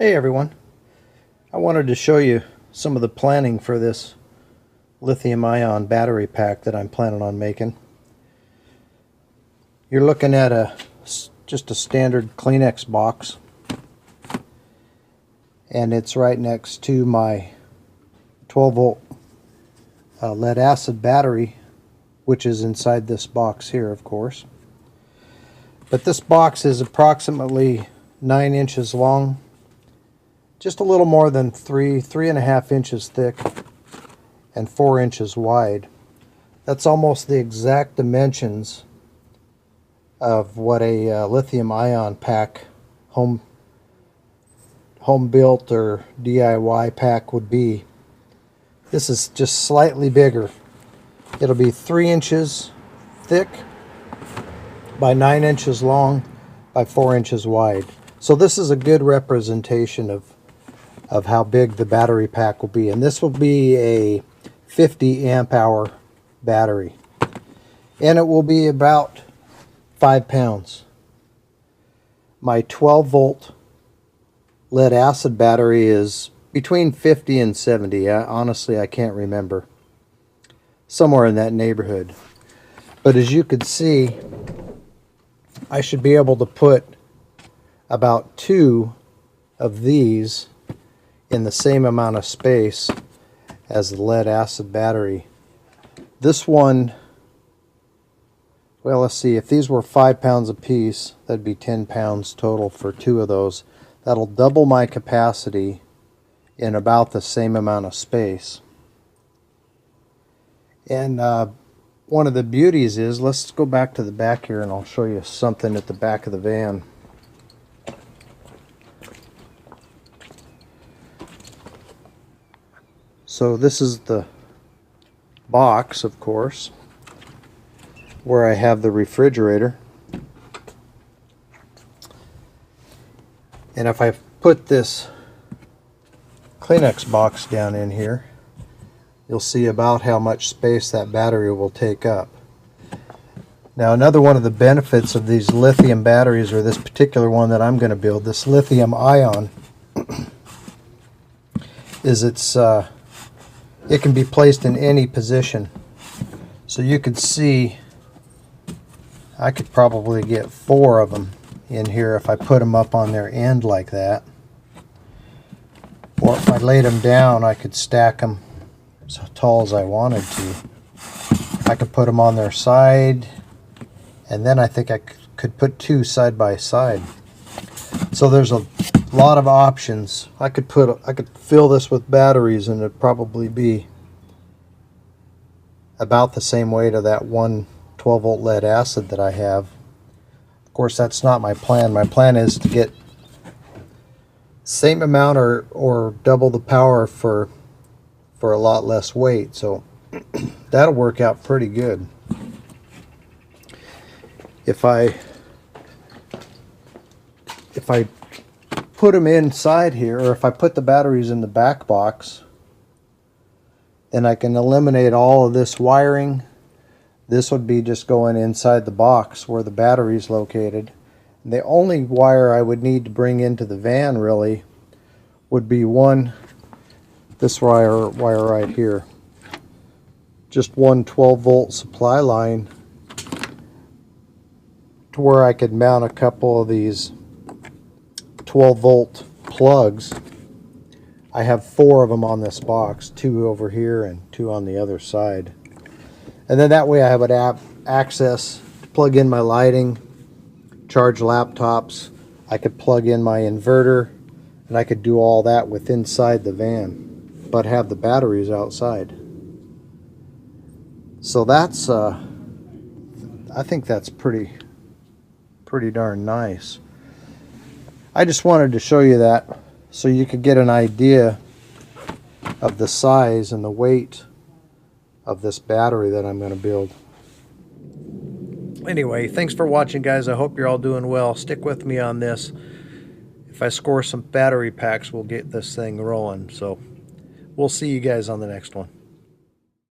Hey everyone, I wanted to show you some of the planning for this lithium ion battery pack that I'm planning on making. You're looking at just a standard Kleenex box, and it's right next to my 12 volt lead acid battery, which is inside this box here, of course. But this box is approximately 9 inches long, just a little more than 3.5 inches thick, and 4 inches wide. That's almost the exact dimensions of what a lithium ion pack, home built or DIY pack would be. This is just slightly bigger. It'll be 3 inches thick by 9 inches long by 4 inches wide. So this is a good representation of how big the battery pack will be. And this will be a 50 amp hour battery. And it will be about 5 pounds. My 12 volt lead acid battery is between 50 and 70. Honestly, I can't remember. Somewhere in that neighborhood. But as you can see, I should be able to put about 2 of these in the same amount of space as the lead acid battery. This one, well, let's see, if these were 5 pounds a piece, that'd be 10 pounds total for 2 of those. That'll double my capacity in about the same amount of space. And one of the beauties is, let's go back to the back here and I'll show you something at the back of the van. So this is the box, of course, where I have the refrigerator. And if I put this Kleenex box down in here, you'll see about how much space that battery will take up. Now, another one of the benefits of these lithium batteries, or this particular one that I'm going to build, this lithium ion, is it can be placed in any position. So you could see I could probably get 4 of them in here if I put them up on their end like that. Or if I laid them down, I could stack them as tall as I wanted to. I could put them on their side, and then I think I could put 2 side by side. So there's a lot of options. I could fill this with batteries and it'd probably be about the same weight of that one 12 volt lead acid that I have. Of course, that's not my plan. My plan is to get same amount or double the power for a lot less weight. So that'll work out pretty good. If I put them inside here, or if I put the batteries in the back box, then I can eliminate all of this wiring. This would be just going inside the box where the battery is located. The only wire I would need to bring into the van really would be this wire right here. Just one 12 volt supply line to where I could mount a couple of these 12 volt plugs. I have 4 of them on this box, 2 over here and 2 on the other side. And then that way I would have access to plug in my lighting, charge laptops, I could plug in my inverter, and I could do all that with inside the van, but have the batteries outside. So that's, I think that's pretty darn nice. I just wanted to show you that so you could get an idea of the size and the weight of this battery that I'm going to build. Anyway, thanks for watching, guys. I hope you're all doing well. Stick with me on this. If I score some battery packs, we'll get this thing rolling. So we'll see you guys on the next one.